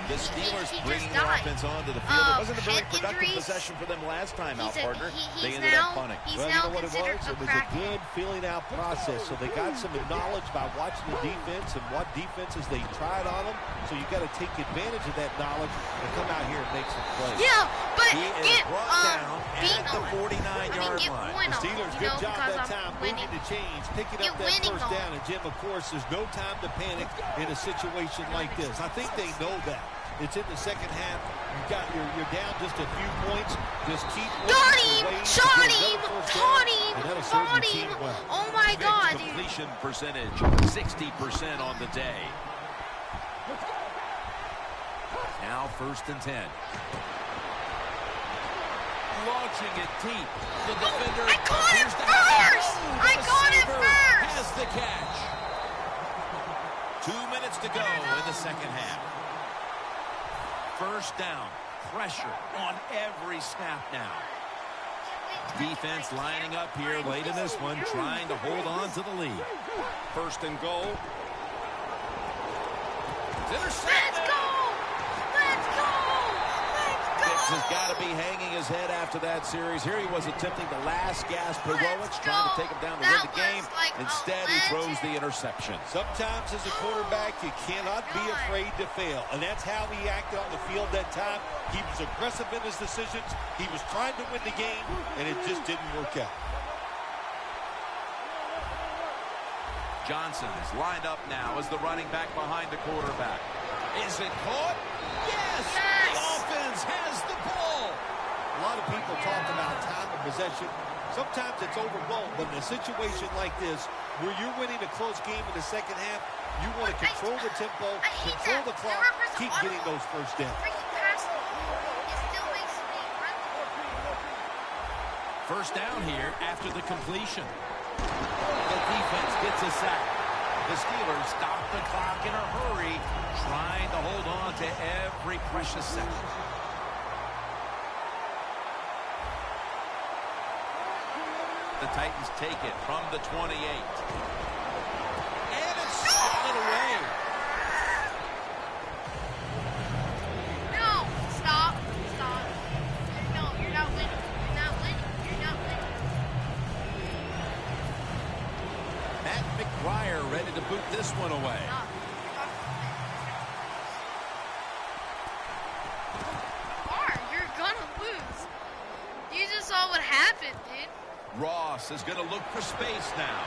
[SPEAKER 3] The Steelers
[SPEAKER 1] he
[SPEAKER 3] bringing
[SPEAKER 1] just
[SPEAKER 3] their
[SPEAKER 1] died.
[SPEAKER 3] offense onto the field. It wasn't a very
[SPEAKER 1] Head
[SPEAKER 3] productive
[SPEAKER 1] injuries.
[SPEAKER 3] possession for them last time out,
[SPEAKER 1] He's
[SPEAKER 3] partner. They
[SPEAKER 1] he's
[SPEAKER 3] ended
[SPEAKER 1] now,
[SPEAKER 3] up punting.
[SPEAKER 1] He's
[SPEAKER 5] Well, you
[SPEAKER 1] now
[SPEAKER 5] know what it
[SPEAKER 1] considered
[SPEAKER 5] was?
[SPEAKER 1] a
[SPEAKER 5] It was a
[SPEAKER 1] crackhead.
[SPEAKER 5] good feeling out process. So they got some knowledge by watching the defense and what defenses they tried on them. So you got to take advantage of that knowledge and come out here and make some plays.
[SPEAKER 1] Yeah, but
[SPEAKER 3] He is
[SPEAKER 1] get
[SPEAKER 3] brought down
[SPEAKER 1] beaten
[SPEAKER 3] at the
[SPEAKER 1] on.
[SPEAKER 3] 49-yard
[SPEAKER 1] Get
[SPEAKER 3] line.
[SPEAKER 1] win
[SPEAKER 5] The
[SPEAKER 1] on,
[SPEAKER 5] Steelers,
[SPEAKER 1] you
[SPEAKER 5] good
[SPEAKER 1] know,
[SPEAKER 5] job
[SPEAKER 1] because
[SPEAKER 5] that
[SPEAKER 1] I'm
[SPEAKER 5] time
[SPEAKER 1] winning.
[SPEAKER 5] moving the chains, picking
[SPEAKER 1] Get
[SPEAKER 5] up that
[SPEAKER 1] winning
[SPEAKER 5] first
[SPEAKER 1] on.
[SPEAKER 5] down. And Jim, of course, there's no time to panic in a situation like this. I think they know that. It's in the second half. You're down just a few points. Just keep
[SPEAKER 1] Got
[SPEAKER 5] looking
[SPEAKER 1] him!
[SPEAKER 5] for ways to
[SPEAKER 1] Shot
[SPEAKER 5] get
[SPEAKER 1] him!
[SPEAKER 5] another first
[SPEAKER 1] Caught
[SPEAKER 5] down,
[SPEAKER 1] him!
[SPEAKER 5] and that'll serve
[SPEAKER 1] Got
[SPEAKER 5] your team
[SPEAKER 1] him!
[SPEAKER 5] well.
[SPEAKER 1] Oh my God, dude.
[SPEAKER 3] Completion percentage, 60% on the day. Now 1st and 10. Launching it deep. The defender.
[SPEAKER 1] I caught him
[SPEAKER 3] here's the-
[SPEAKER 1] first!
[SPEAKER 3] Oh,
[SPEAKER 1] I
[SPEAKER 3] the
[SPEAKER 1] caught him
[SPEAKER 3] receiver
[SPEAKER 1] first!
[SPEAKER 3] Has the catch. 2 minutes to go in the second half. First down. Pressure on every snap now. Defense lining up here late in this one, trying to hold on to the lead. 1st and goal. It's intercepted.
[SPEAKER 1] Let's go! Let's go! Let's go!
[SPEAKER 3] Diggs has got to be hanging his head after that series. Here he was attempting the last gasp heroics, trying to take him down to win the game. Instead, he throws the interception.
[SPEAKER 5] Sometimes as a quarterback, you cannot be afraid to fail. And that's how he acted on the field that time. He was aggressive in his decisions. He was trying to win the game, and it just didn't work out.
[SPEAKER 3] Johnson is lined up now as the running back behind the quarterback. Is it caught? Yes! The offense has the ball.
[SPEAKER 5] A lot of people talk about time of possession. Sometimes it's overblown, but in a situation like this, where you're winning a close game in the second half, you want to control the tempo, control the clock, keep getting those first downs.
[SPEAKER 3] First down here after the completion. The defense gets a sack. The Steelers stop the clock in a hurry, trying to hold on to every precious second. The Titans take it from the 28. And it's swatted away.
[SPEAKER 1] No! Stop. Stop. No, you're not winning. You're not winning. You're not winning.
[SPEAKER 3] Matt McBriar ready to boot this one away.
[SPEAKER 1] Stop. You're gonna lose. You just saw what happened, dude.
[SPEAKER 3] Ross is going to look for space now.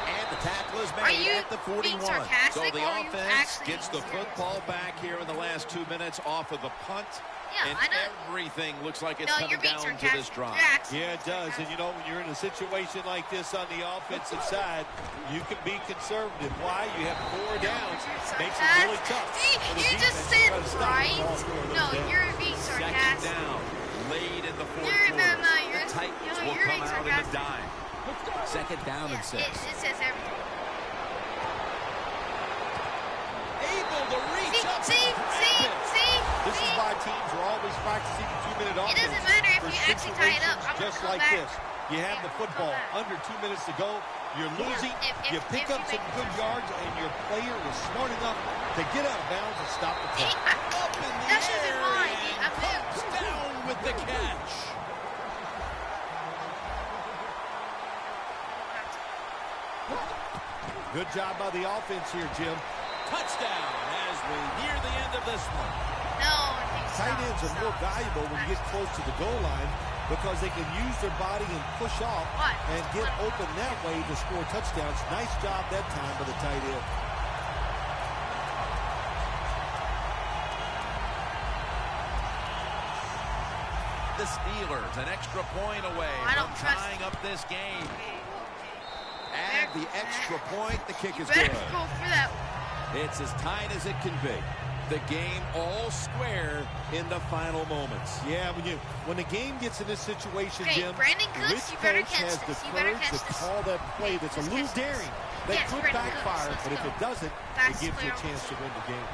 [SPEAKER 3] And the tackle is
[SPEAKER 1] Are
[SPEAKER 3] made
[SPEAKER 1] you
[SPEAKER 3] at the 41.
[SPEAKER 1] being sarcastic,
[SPEAKER 3] So the
[SPEAKER 1] or are you
[SPEAKER 3] offense
[SPEAKER 1] actually
[SPEAKER 3] gets the
[SPEAKER 1] serious?
[SPEAKER 3] football back here in the last 2 minutes off of the punt.
[SPEAKER 1] Yeah,
[SPEAKER 3] and
[SPEAKER 1] I know.
[SPEAKER 3] everything looks like it's
[SPEAKER 1] No,
[SPEAKER 3] coming
[SPEAKER 1] you're being
[SPEAKER 3] down to
[SPEAKER 1] sarcastic.
[SPEAKER 3] this drive.
[SPEAKER 1] You're actually
[SPEAKER 5] Yeah, it does. And, you know, when you're in a situation like this on the offensive side, you can be conservative. Why? You have 4 downs. Makes it really tough.
[SPEAKER 1] See,
[SPEAKER 5] for the
[SPEAKER 1] you just
[SPEAKER 5] defense to
[SPEAKER 1] said
[SPEAKER 5] try to stop
[SPEAKER 1] right.
[SPEAKER 5] the ball scoring those
[SPEAKER 1] No,
[SPEAKER 5] downs.
[SPEAKER 1] you're being
[SPEAKER 3] Second
[SPEAKER 1] sarcastic.
[SPEAKER 3] down, late in the fourth
[SPEAKER 1] You're
[SPEAKER 3] quarter.
[SPEAKER 1] no, you're,
[SPEAKER 3] The Titans
[SPEAKER 1] no,
[SPEAKER 3] will
[SPEAKER 1] you're
[SPEAKER 3] come
[SPEAKER 1] being
[SPEAKER 3] out in the
[SPEAKER 1] sarcastic.
[SPEAKER 3] dime. Second down
[SPEAKER 1] Yeah,
[SPEAKER 3] and 6.
[SPEAKER 1] it says everything.
[SPEAKER 3] Able to reach up
[SPEAKER 1] See,
[SPEAKER 3] and grab it.
[SPEAKER 5] This is why teams are always practicing the 2-minute offense.
[SPEAKER 1] doesn't matter if
[SPEAKER 5] for
[SPEAKER 1] you actually tie it up.
[SPEAKER 5] situations
[SPEAKER 1] I'm gonna
[SPEAKER 5] just
[SPEAKER 1] come
[SPEAKER 5] like
[SPEAKER 1] back.
[SPEAKER 5] this. You have the football under 2 minutes to go. You're losing. You pick up some good yards, and your player was smart enough to get out of bounds and stop the clock.
[SPEAKER 3] Up in the
[SPEAKER 1] That should have been
[SPEAKER 3] air
[SPEAKER 1] mine,
[SPEAKER 3] and
[SPEAKER 1] dude. I
[SPEAKER 3] comes
[SPEAKER 1] moved.
[SPEAKER 3] down with the catch.
[SPEAKER 5] Good job by the offense here, Jim.
[SPEAKER 3] Touchdown as we near the end of this one.
[SPEAKER 1] No,
[SPEAKER 5] Tight ends are more valuable when you get close to the goal line because they can use their body and push off and get open that way to score touchdowns. Nice job that time by the tight end.
[SPEAKER 3] The Steelers an extra point away from tying up this game. Add the extra point, the kick is good.
[SPEAKER 1] Better go for that one.
[SPEAKER 3] It's as tight as it can be. The game all square in the final moments.
[SPEAKER 5] Yeah, when the game gets in this situation,
[SPEAKER 1] Okay,
[SPEAKER 5] Jim,
[SPEAKER 1] Brandon Cooks,
[SPEAKER 5] which
[SPEAKER 1] you better
[SPEAKER 5] coach
[SPEAKER 1] catch
[SPEAKER 5] has
[SPEAKER 1] this.
[SPEAKER 5] the
[SPEAKER 1] You better
[SPEAKER 5] courage
[SPEAKER 1] catch
[SPEAKER 5] to
[SPEAKER 1] this.
[SPEAKER 5] call that play that's a
[SPEAKER 1] Let's
[SPEAKER 5] little
[SPEAKER 1] catch this.
[SPEAKER 5] daring, that
[SPEAKER 1] Yes,
[SPEAKER 5] could
[SPEAKER 1] Brandon Cooks,
[SPEAKER 5] backfire,
[SPEAKER 1] let's
[SPEAKER 5] but if
[SPEAKER 1] go.
[SPEAKER 5] it doesn't, it
[SPEAKER 1] Fastest
[SPEAKER 5] gives you
[SPEAKER 1] player
[SPEAKER 5] a
[SPEAKER 1] on
[SPEAKER 5] chance
[SPEAKER 1] the
[SPEAKER 5] to win the game.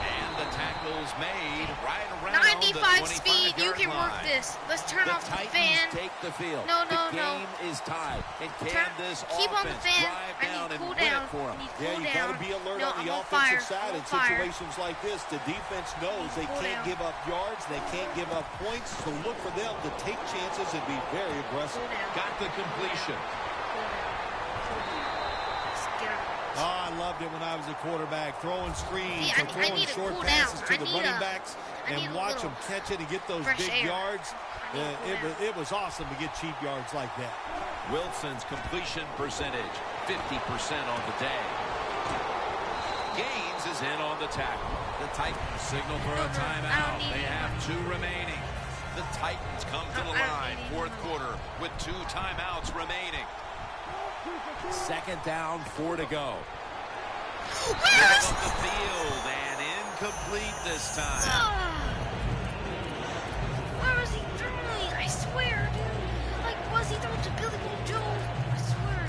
[SPEAKER 3] And the the tackle's made right around
[SPEAKER 1] 95
[SPEAKER 3] the
[SPEAKER 1] speed. You can work
[SPEAKER 3] line.
[SPEAKER 1] this. Let's turn
[SPEAKER 3] The
[SPEAKER 1] off the
[SPEAKER 3] Titans
[SPEAKER 1] fan.
[SPEAKER 3] take the field.
[SPEAKER 1] No.
[SPEAKER 3] The game is tied. And can this
[SPEAKER 1] Keep on the
[SPEAKER 3] offense
[SPEAKER 1] fan.
[SPEAKER 3] drive
[SPEAKER 1] I
[SPEAKER 3] down
[SPEAKER 1] need
[SPEAKER 3] and
[SPEAKER 1] cool
[SPEAKER 3] win
[SPEAKER 1] down.
[SPEAKER 3] it for them?
[SPEAKER 5] Yeah, you got to be alert
[SPEAKER 1] No,
[SPEAKER 5] on the
[SPEAKER 1] I'm
[SPEAKER 5] offensive
[SPEAKER 1] fire.
[SPEAKER 5] side
[SPEAKER 1] I'm
[SPEAKER 5] in
[SPEAKER 1] fire.
[SPEAKER 5] situations like this. The defense knows they
[SPEAKER 1] Cool
[SPEAKER 5] can't
[SPEAKER 1] down.
[SPEAKER 5] give up yards. They can't give up points. So look for them to take chances and be very aggressive.
[SPEAKER 1] Cool down.
[SPEAKER 3] Got the completion.
[SPEAKER 5] Oh, I loved it when I was a quarterback, throwing screens
[SPEAKER 1] See,
[SPEAKER 5] and
[SPEAKER 1] I
[SPEAKER 5] throwing
[SPEAKER 1] need to
[SPEAKER 5] short
[SPEAKER 1] cool
[SPEAKER 5] passes
[SPEAKER 1] down.
[SPEAKER 5] to
[SPEAKER 1] I
[SPEAKER 5] the
[SPEAKER 1] need
[SPEAKER 5] running
[SPEAKER 1] a-
[SPEAKER 5] backs
[SPEAKER 1] I need
[SPEAKER 5] and
[SPEAKER 1] a
[SPEAKER 5] watch
[SPEAKER 1] little
[SPEAKER 5] them catch it and get those
[SPEAKER 1] fresh
[SPEAKER 5] big
[SPEAKER 1] air.
[SPEAKER 5] yards.
[SPEAKER 1] I need to cool down.
[SPEAKER 5] It was awesome to get cheap yards like that.
[SPEAKER 3] Wilson's completion percentage, 50% on the day. Gaines is in on the tackle. The Titans signal for a timeout. They have 2 remaining. The Titans come to the line, fourth quarter, with 2 timeouts remaining. Second down, 4 to go.
[SPEAKER 1] Yes!
[SPEAKER 3] Up the field and incomplete this time.
[SPEAKER 1] Where was he throwing? I swear, dude. Like, was he throwing to Billy Joe? I swear.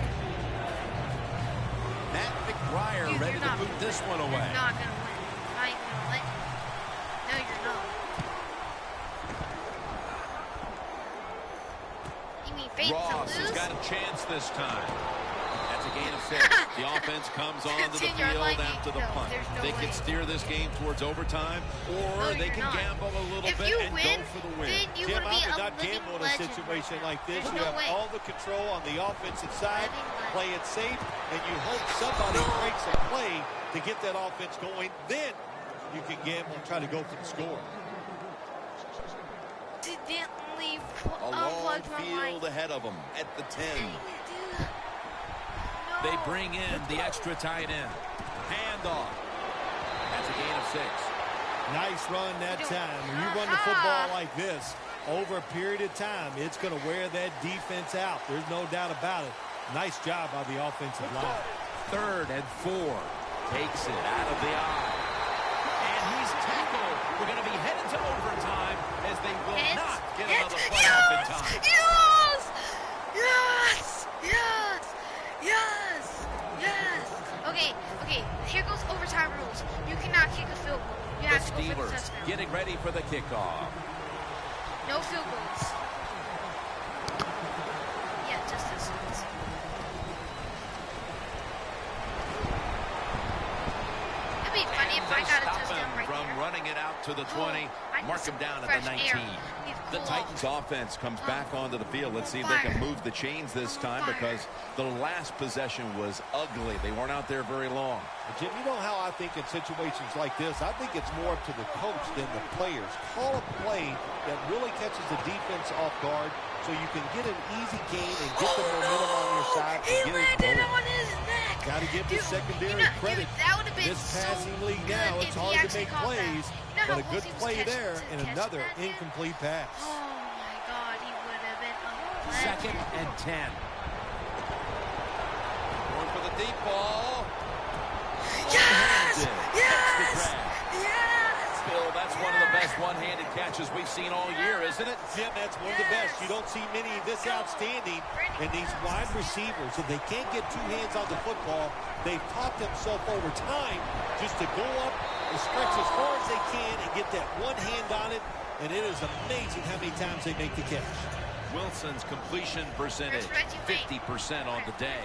[SPEAKER 3] Matt McBriar
[SPEAKER 1] Dude,
[SPEAKER 3] ready
[SPEAKER 1] you're
[SPEAKER 3] to
[SPEAKER 1] not
[SPEAKER 3] boot
[SPEAKER 1] gonna
[SPEAKER 3] this
[SPEAKER 1] win.
[SPEAKER 3] one away.
[SPEAKER 1] You're not gonna win. I ain't gonna let you. No, you're not. You mean faith
[SPEAKER 3] Ross
[SPEAKER 1] to
[SPEAKER 3] has
[SPEAKER 1] lose?
[SPEAKER 3] got a chance this time. That's a gain of 6. The offense comes onto the
[SPEAKER 1] 10-yard
[SPEAKER 3] field
[SPEAKER 1] line
[SPEAKER 3] after the
[SPEAKER 1] gain. No,
[SPEAKER 3] punt.
[SPEAKER 1] there's no
[SPEAKER 3] They
[SPEAKER 1] way.
[SPEAKER 3] can steer this game towards overtime, or
[SPEAKER 1] No,
[SPEAKER 3] they
[SPEAKER 1] you're
[SPEAKER 3] can
[SPEAKER 1] not.
[SPEAKER 3] gamble a little
[SPEAKER 1] If
[SPEAKER 3] bit
[SPEAKER 1] you
[SPEAKER 3] and
[SPEAKER 1] win,
[SPEAKER 3] go for the win.
[SPEAKER 1] then you
[SPEAKER 5] Jim,
[SPEAKER 1] would be
[SPEAKER 5] I would
[SPEAKER 1] a
[SPEAKER 5] not
[SPEAKER 1] living
[SPEAKER 5] gamble in a
[SPEAKER 1] legend.
[SPEAKER 5] situation like this.
[SPEAKER 1] There's
[SPEAKER 5] You
[SPEAKER 1] no
[SPEAKER 5] have
[SPEAKER 1] way.
[SPEAKER 5] all the control on the offensive side.
[SPEAKER 1] Living legend.
[SPEAKER 5] Play it safe, and you hope somebody breaks a play to get that offense going. Then you can gamble and try to go for the score.
[SPEAKER 1] Didn't leave
[SPEAKER 3] A long
[SPEAKER 1] unplugged my
[SPEAKER 3] field
[SPEAKER 1] mic.
[SPEAKER 3] ahead of them at the 10.
[SPEAKER 1] Dude. No.
[SPEAKER 3] They bring in the extra tight end. Handoff. That's a gain of 6.
[SPEAKER 5] Nice run that
[SPEAKER 1] You don't-
[SPEAKER 5] time. When you run the football like this, over a period of time, it's going to wear that defense out. There's no doubt about it. Nice job by the offensive line.
[SPEAKER 3] 3rd and 4. Takes it out of the eye. And he's tackled. We're going to be headed to overtime as they will not get another play off in time.
[SPEAKER 1] Yes! Yes! Yes! Yes! Yes! Okay, here goes overtime rules. You cannot kick a field goal. You
[SPEAKER 3] The
[SPEAKER 1] have to go for the
[SPEAKER 3] Steelers
[SPEAKER 1] touchdown.
[SPEAKER 3] getting ready for the kickoff.
[SPEAKER 1] No field goals. Yeah, just this one. It'd be funny if I got a
[SPEAKER 3] Stop
[SPEAKER 1] touchdown
[SPEAKER 3] him
[SPEAKER 1] right
[SPEAKER 3] from
[SPEAKER 1] there.
[SPEAKER 3] running it out to the 20.
[SPEAKER 1] I need
[SPEAKER 3] Mark
[SPEAKER 1] some
[SPEAKER 3] him down at
[SPEAKER 1] fresh
[SPEAKER 3] the
[SPEAKER 1] air.
[SPEAKER 3] 19.
[SPEAKER 1] Need to
[SPEAKER 3] The
[SPEAKER 1] cool
[SPEAKER 3] Titans
[SPEAKER 1] off.
[SPEAKER 3] offense comes back onto the field. Let's see if they can move the chains this time because the last possession was ugly. They weren't out there very long.
[SPEAKER 5] Jim, you know how I think in situations like this, I think it's more up to the coach than the players. Call a play that really catches the defense off guard so you can get an easy gain and get the momentum on your side
[SPEAKER 1] He
[SPEAKER 5] and get it
[SPEAKER 1] landed
[SPEAKER 5] going.
[SPEAKER 1] on his neck.
[SPEAKER 5] Got to give the
[SPEAKER 1] Dude,
[SPEAKER 5] secondary credit.
[SPEAKER 1] Dude, that would have been
[SPEAKER 5] This
[SPEAKER 1] so
[SPEAKER 5] passing league
[SPEAKER 1] good
[SPEAKER 5] now,
[SPEAKER 1] if
[SPEAKER 5] it's
[SPEAKER 1] he
[SPEAKER 5] hard to
[SPEAKER 1] actually
[SPEAKER 5] make
[SPEAKER 1] caught that.
[SPEAKER 5] plays,
[SPEAKER 1] You know
[SPEAKER 5] but
[SPEAKER 1] how
[SPEAKER 5] a
[SPEAKER 1] close
[SPEAKER 5] good
[SPEAKER 1] he was
[SPEAKER 5] play
[SPEAKER 1] catching
[SPEAKER 5] there
[SPEAKER 1] to
[SPEAKER 5] and
[SPEAKER 1] catch
[SPEAKER 5] another
[SPEAKER 1] that, dude?
[SPEAKER 5] incomplete pass.
[SPEAKER 1] Oh my God, he would have been a legend.
[SPEAKER 3] 2nd and 10. Going for the deep ball.
[SPEAKER 1] Yes!
[SPEAKER 3] One-handed.
[SPEAKER 1] Yes!
[SPEAKER 3] Gets the grab.
[SPEAKER 1] Yes!
[SPEAKER 3] Bill, that's one of the best one-handed catches we've seen all year, isn't it?
[SPEAKER 5] Jim, that's one of the best. You don't see many this outstanding. And these wide receivers, if they can't get 2 hands on the football, they've taught themselves over time just to go up and stretch as far as they can and get that one hand on it. And it is amazing how many times they make the catch.
[SPEAKER 3] Wilson's completion percentage, 50% on the day.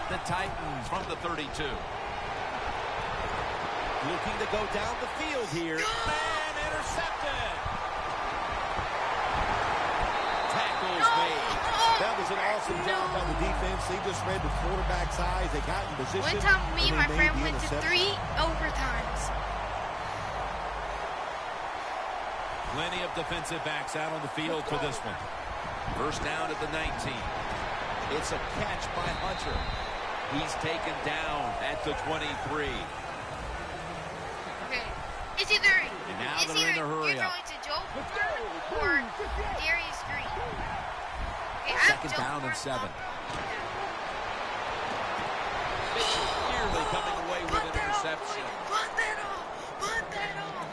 [SPEAKER 3] The Titans from the 32. Looking to go down the field here. And intercepted. Tackles made.
[SPEAKER 5] That was an awesome job by the defense. They just read the quarterback's eyes. They got in position.
[SPEAKER 1] One time me and my
[SPEAKER 5] they
[SPEAKER 1] friend
[SPEAKER 5] made the
[SPEAKER 1] went to
[SPEAKER 5] interception.
[SPEAKER 1] 3 overtimes.
[SPEAKER 3] Plenty of defensive backs out on the field for this one. First down at the 19. It's a catch by Hunter. He's taken down at the 23.
[SPEAKER 1] Okay. It's either
[SPEAKER 3] And now
[SPEAKER 1] it's
[SPEAKER 3] they're in
[SPEAKER 1] either
[SPEAKER 3] a hurry
[SPEAKER 1] you're
[SPEAKER 3] up.
[SPEAKER 1] going to Joe Ford or Darius Green. Okay, I have
[SPEAKER 3] Second
[SPEAKER 1] Joe
[SPEAKER 3] down and
[SPEAKER 1] Ford.
[SPEAKER 3] 7. Nearly coming away with an interception.
[SPEAKER 1] Punt that off. Punt that off.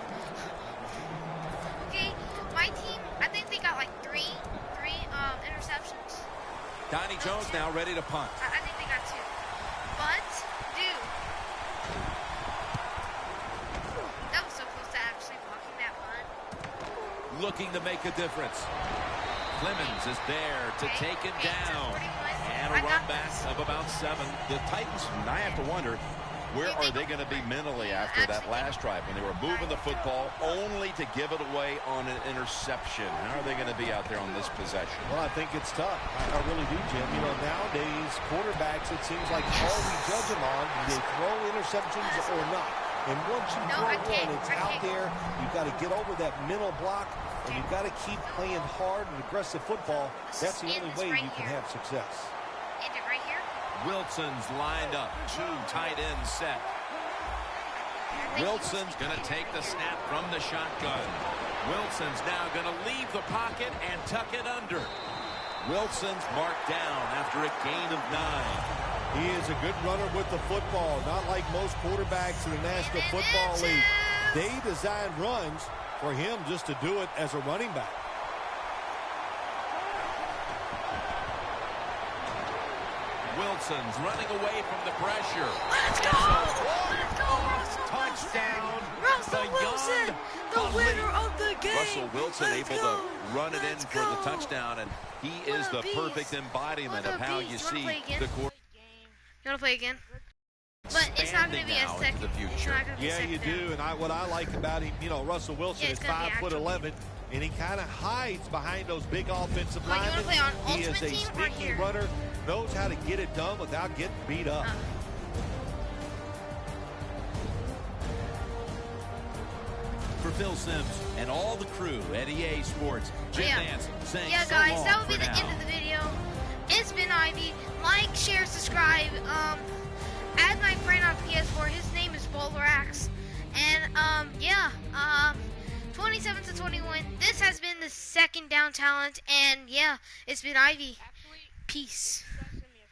[SPEAKER 1] Okay, my team, I think they got like three interceptions.
[SPEAKER 3] Donnie Jones now ready to punt.
[SPEAKER 1] I think they got 2. But, dude,
[SPEAKER 3] looking to make a difference. Clemens is there to take it down. And a run back of about 7.
[SPEAKER 4] The Titans, I have to wonder, where are they going to be mentally after that last drive when they were moving the football only to give it away on an interception? How are they going to be out there on this possession?
[SPEAKER 5] Well, I think it's tough. I really do, Jim. You know, nowadays, quarterbacks, it seems like all we judge them on, do they throw interceptions or not? And once you throw one, it's out there. You've got to get over that mental block, and you've got to keep playing hard and aggressive football. That's the only way you can have success.
[SPEAKER 3] Wilson's lined up. 2 tight ends set. Wilson's going to take the snap from the shotgun. Wilson's now going to leave the pocket and tuck it under. Wilson's marked down after a gain of 9.
[SPEAKER 5] He is a good runner with the football, not like most quarterbacks in the National Football League. They design runs for him just to do it as a running back.
[SPEAKER 3] Wilson's running away from the pressure.
[SPEAKER 1] Let's go! Let's go, Russell
[SPEAKER 3] Touchdown.
[SPEAKER 1] Russell Wilson, the winner of the game.
[SPEAKER 3] Russell Wilson able to run it in for the touchdown, and he is the perfect embodiment of how you see the quarterback.
[SPEAKER 1] You want to play again? But it's not going to be a second.
[SPEAKER 5] Yeah, you do. And what I like about him, you know, Russell Wilson is 5'11", and he kind of hides behind those big offensive linemen. He is a sneaky runner, knows how to get it done without getting beat up.
[SPEAKER 3] For Phil Simms and all the crew at EA Sports, Jim Nance saying
[SPEAKER 1] guys, that will be the end of the video. It's been Ivy. Like, share, subscribe. Add my friend on PS4. His name is Bowlerax. And 27-21. This has been the second down challenge. And yeah, it's been Ivy. Peace.